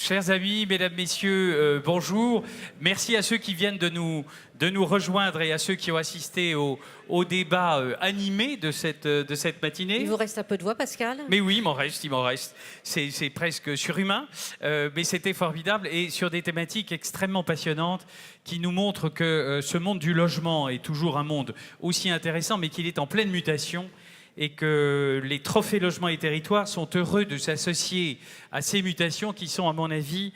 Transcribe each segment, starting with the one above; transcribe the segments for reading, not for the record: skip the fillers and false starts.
Chers amis, mesdames, messieurs, bonjour. Merci à ceux qui viennent de nous rejoindre et à ceux qui ont assisté au débat animé de cette matinée. Il vous reste un peu de voix, Pascal? Mais oui, il m'en reste. C'est presque surhumain, mais c'était formidable et sur des thématiques extrêmement passionnantes qui nous montrent que ce monde du logement est toujours un monde aussi intéressant, mais qu'il est en pleine mutation. Et que les trophées logements et territoires sont heureux de s'associer à ces mutations qui sont, à mon avis,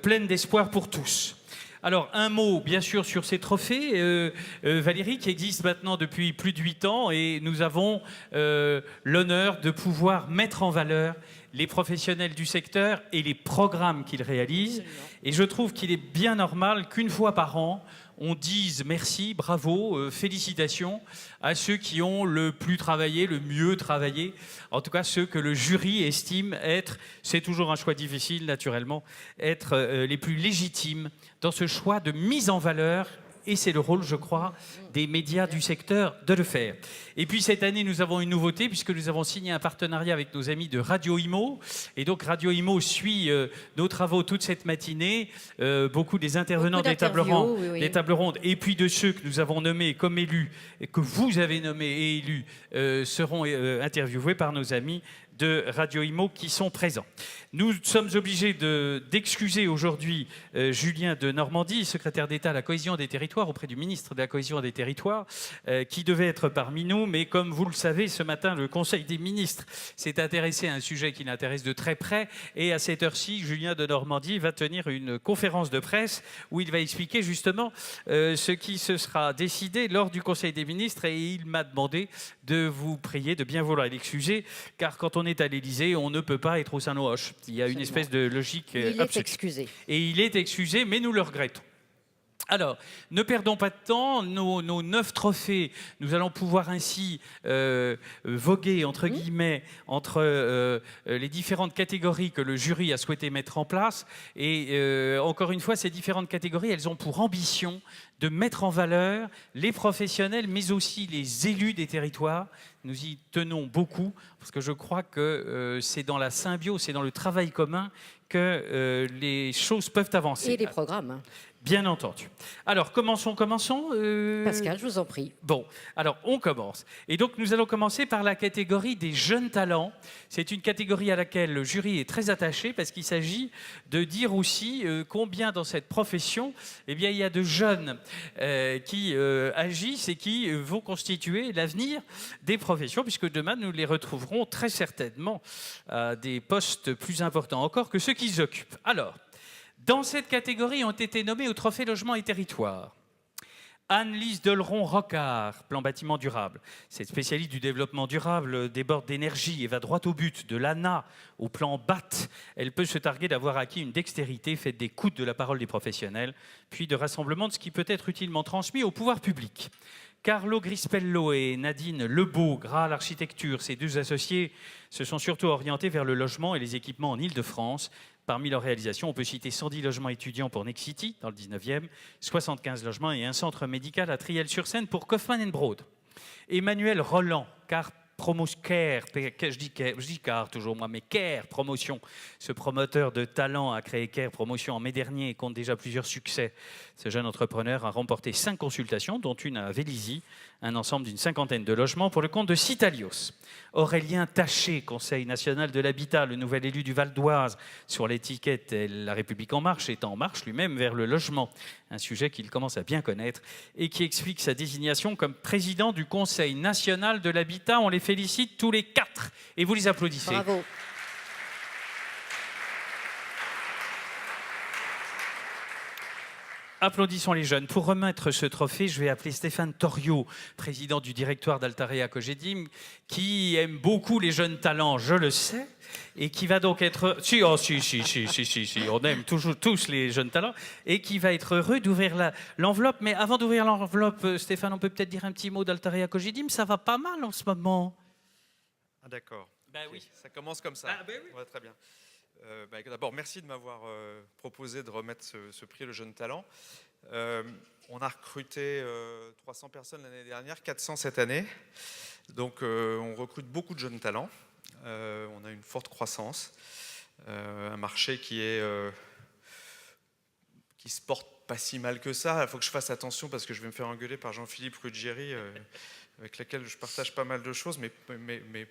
pleines d'espoir pour tous. Alors, un mot, bien sûr, sur ces trophées, Valérie, qui existe maintenant depuis plus de 8 ans, et nous avons l'honneur de pouvoir mettre en valeur les professionnels du secteur et les programmes qu'ils réalisent. Et je trouve qu'il est bien normal qu'une fois par an, on dise merci, bravo, félicitations à ceux qui ont le plus travaillé, le mieux travaillé, en tout cas ceux que le jury estime être, c'est toujours un choix difficile naturellement, être les plus légitimes dans ce choix de mise en valeur. Et c'est le rôle, je crois, des médias du secteur de le faire. Et puis cette année, nous avons une nouveauté puisque nous avons signé un partenariat avec nos amis de Radio Imo. Et donc Radio Imo suit nos travaux toute cette matinée. Beaucoup des intervenants des tables rondes et puis de ceux que nous avons nommés comme élus, et que vous avez nommés et élus, seront interviewés par nos amis de Radio Imo qui sont présents. Nous sommes obligés d'excuser aujourd'hui Julien de Normandie, secrétaire d'État à la cohésion des territoires auprès du ministre de la cohésion des territoires, qui devait être parmi nous, mais comme vous le savez, ce matin, le Conseil des ministres s'est intéressé à un sujet qui l'intéresse de très près, et à cette heure-ci, Julien de Normandie va tenir une conférence de presse où il va expliquer justement ce qui se sera décidé lors du Conseil des ministres, et il m'a demandé de vous prier de bien vouloir l'excuser, car quand on est à l'Élysée, on ne peut pas être au Saint-Noche. Il y a une espèce de logique absolue. Il est excusé. Et il est excusé, mais nous le regrettons. Alors, ne perdons pas de temps, nos 9 trophées, nous allons pouvoir ainsi voguer, entre guillemets, entre les différentes catégories que le jury a souhaité mettre en place. Et encore une fois, ces différentes catégories, elles ont pour ambition de mettre en valeur les professionnels, mais aussi les élus des territoires. Nous y tenons beaucoup, parce que je crois que c'est dans la symbiose, c'est dans le travail commun que les choses peuvent avancer. Et les programmes. Bien entendu. Alors, commençons. Pascal, je vous en prie. Bon, alors on commence. Et donc, nous allons commencer par la catégorie des jeunes talents. C'est une catégorie à laquelle le jury est très attaché parce qu'il s'agit de dire aussi combien dans cette profession, eh bien, il y a de jeunes qui agissent et qui vont constituer l'avenir des professions, puisque demain, nous les retrouverons très certainement à des postes plus importants encore que ceux qu'ils occupent. Alors, dans cette catégorie ont été nommés au Trophée Logement et Territoire Anne-Lise Delron-Rocard, plan bâtiment durable. Cette spécialiste du développement durable déborde d'énergie et va droit au but. De l'ANA au plan BAT, elle peut se targuer d'avoir acquis une dextérité faite d'écoute de la parole des professionnels, puis de rassemblement de ce qui peut être utilement transmis au pouvoir public. Carlo Grispello et Nadine Lebeau, Graal Architecture, ces deux associés, se sont surtout orientés vers le logement et les équipements en Île-de-France. Parmi leurs réalisations, on peut citer 110 logements étudiants pour Nexity, dans le 19e, 75 logements et un centre médical à Triel-sur-Seine pour Kaufmann & Broad. Emmanuel Roland, car Promoscare, je dis car toujours moi, mais Care Promotion. Ce promoteur de talent a créé Care Promotion en mai dernier et compte déjà plusieurs succès. Ce jeune entrepreneur a remporté 5 consultations, dont une à Vélizy, un ensemble d'une 50aine de logements pour le compte de Citalios. Aurélien Taché, Conseil national de l'habitat, le nouvel élu du Val d'Oise, sur l'étiquette La République en marche, est en marche lui-même vers le logement, un sujet qu'il commence à bien connaître et qui explique sa désignation comme président du Conseil national de l'habitat. On les félicite tous les 4 et vous les applaudissez. Bravo. Applaudissons les jeunes. Pour remettre ce trophée, je vais appeler Stéphane Toriot, président du directoire d'Altarea Cogedim, qui aime beaucoup les jeunes talents, je le sais, et qui va donc être... Si, on aime toujours tous les jeunes talents, et qui va être heureux d'ouvrir l'enveloppe. Mais avant d'ouvrir l'enveloppe, Stéphane, on peut peut-être dire un petit mot d'Altarea Cogedim. Ça va pas mal en ce moment. Ah d'accord. Ben oui. Ça commence comme ça. Ah ben oui. Ouais, très bien. D'abord, merci de m'avoir proposé de remettre ce prix Le Jeune Talent. On a recruté 300 personnes l'année dernière, 400 cette année. Donc, on recrute beaucoup de jeunes talents. On a une forte croissance. Un marché qui est qui se porte pas si mal que ça. Il faut que je fasse attention parce que je vais me faire engueuler par Jean-Philippe Ruggieri, avec lequel je partage pas mal de choses, mais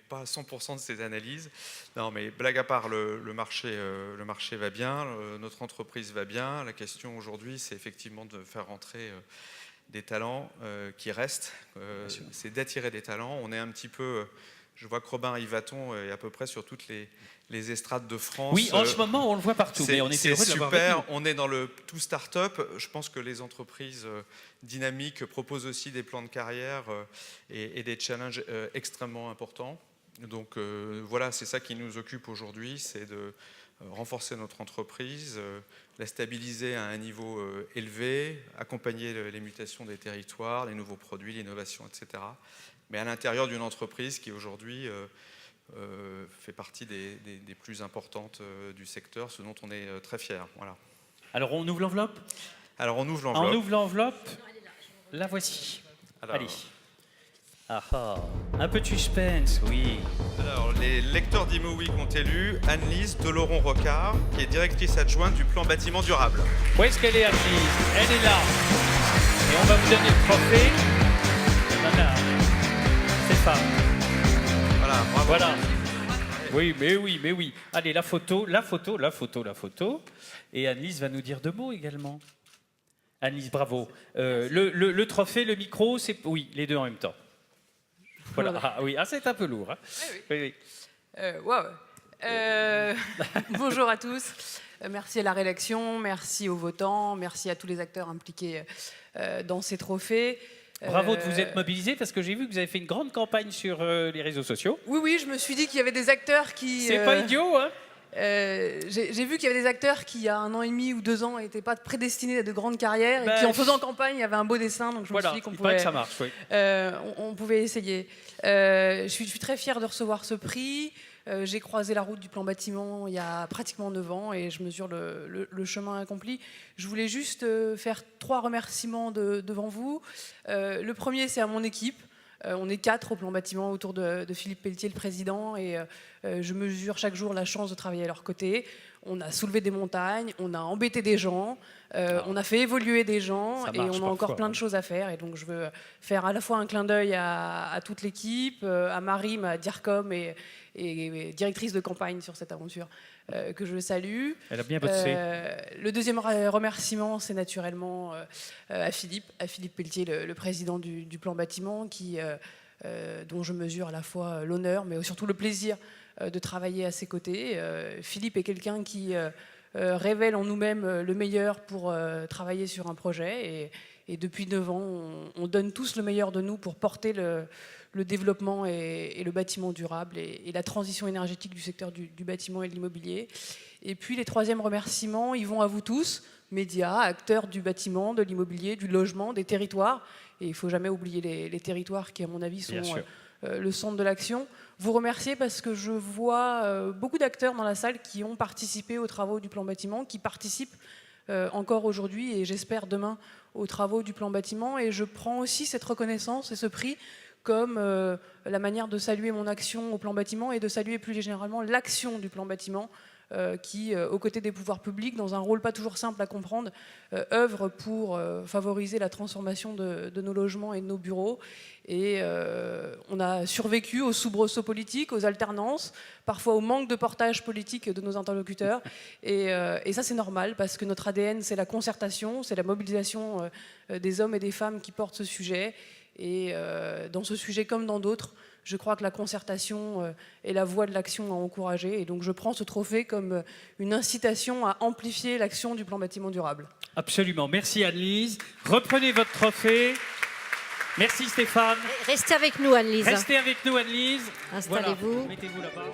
pas 100% de ses analyses. Non, mais blague à part, le marché va bien, notre entreprise va bien. La question aujourd'hui, c'est effectivement de faire rentrer des talents qui restent. C'est d'attirer des talents. On est un petit peu... Je vois que Robin Yvaton est à peu près sur toutes les estrades de France. Oui, en ce moment, on le voit partout. Mais on était heureux de l'avoir super. avec nous. On est dans le tout start-up. Je pense que les entreprises dynamiques proposent aussi des plans de carrière et des challenges extrêmement importants. Donc voilà, c'est ça qui nous occupe aujourd'hui, c'est de renforcer notre entreprise, la stabiliser à un niveau élevé, accompagner les mutations des territoires, les nouveaux produits, l'innovation, etc. Mais à l'intérieur d'une entreprise qui aujourd'hui fait partie des plus importantes du secteur, ce dont on est très fiers. Voilà. Alors, on ouvre l'enveloppe. Alors, on ouvre l'enveloppe. On ouvre l'enveloppe. La voici. Alors, allez. Ah ah, un peu de suspense, oui. Alors, les lecteurs d'Imo Week ont élu Anne-Lise Doloron-Rocard, qui est directrice adjointe du plan bâtiment durable. Où est-ce qu'elle est, Anne-Lise? Elle est là. Et on va vous donner le trophée. Voilà. Stéphane. Voilà, bravo. Voilà. Oui, mais oui. Allez, la photo. Et Anne-Lise va nous dire 2 mots également. Anne-Lise, bravo. Le trophée, le micro, c'est... Oui, les 2 en même temps. Voilà. Ah, oui, c'est un peu lourd. Hein. Oui. Bonjour à tous. Merci à la rédaction, merci aux votants, merci à tous les acteurs impliqués dans ces trophées. Bravo de vous être mobilisés parce que j'ai vu que vous avez fait une grande campagne sur les réseaux sociaux. Oui, je me suis dit qu'il y avait des acteurs qui... C'est pas idiot, hein? J'ai vu qu'il y avait des acteurs qui, il y a 1 an et demi ou 2 ans, n'étaient pas prédestinés à de grandes carrières et qui, en faisant campagne, avaient un beau dessin. Donc je me suis dit qu'on pouvait... que ça marche, oui. On pouvait essayer. Je suis très fière de recevoir ce prix. J'ai croisé la route du plan bâtiment il y a pratiquement 9 ans et je mesure le chemin accompli. Je voulais juste faire 3 remerciements devant vous. Le premier, c'est à mon équipe. On est 4 au plan bâtiment autour de Philippe Pelletier, le président, et je mesure chaque jour la chance de travailler à leur côté. On a soulevé des montagnes, on a embêté des gens, on a fait évoluer des gens et on a encore plein de choses à faire. Et donc je veux faire à la fois un clin d'œil à toute l'équipe, à Marie, ma DIRCOM et directrice de campagne sur cette aventure, que je salue. Elle a bien bossé. Le deuxième remerciement, c'est naturellement à Philippe Pelletier, le président du plan bâtiment, dont je mesure à la fois l'honneur, mais surtout le plaisir de travailler à ses côtés. Philippe est quelqu'un qui révèle en nous-mêmes le meilleur pour travailler sur un projet. Et depuis 9 ans, on donne tous le meilleur de nous pour porter le développement et le bâtiment durable et la transition énergétique du secteur du bâtiment et de l'immobilier. Et puis les 3e remerciements, ils vont à vous tous, médias, acteurs du bâtiment, de l'immobilier, du logement, des territoires. Et il ne faut jamais oublier les territoires qui, à mon avis, sont le centre de l'action. Vous remercier parce que je vois beaucoup d'acteurs dans la salle qui ont participé aux travaux du plan bâtiment, qui participent encore aujourd'hui et j'espère demain aux travaux du plan bâtiment. Et je prends aussi cette reconnaissance et ce prix comme la manière de saluer mon action au plan bâtiment et de saluer plus généralement l'action du plan bâtiment qui, aux côtés des pouvoirs publics, dans un rôle pas toujours simple à comprendre, œuvre pour favoriser la transformation de nos logements et de nos bureaux. Et on a survécu aux soubresauts politiques, aux alternances, parfois au manque de portage politique de nos interlocuteurs. Et ça, c'est normal, parce que notre ADN, c'est la concertation, c'est la mobilisation des hommes et des femmes qui portent ce sujet. Et dans ce sujet comme dans d'autres, je crois que la concertation est la voie de l'action à encourager. Et donc je prends ce trophée comme une incitation à amplifier l'action du plan bâtiment durable. Absolument. Merci Anne-Lise. Reprenez votre trophée. Merci Stéphane. Restez avec nous, Anne-Lise. Restez avec nous, Anne-Lise. Installez-vous. Voilà. Mettez-vous là-bas.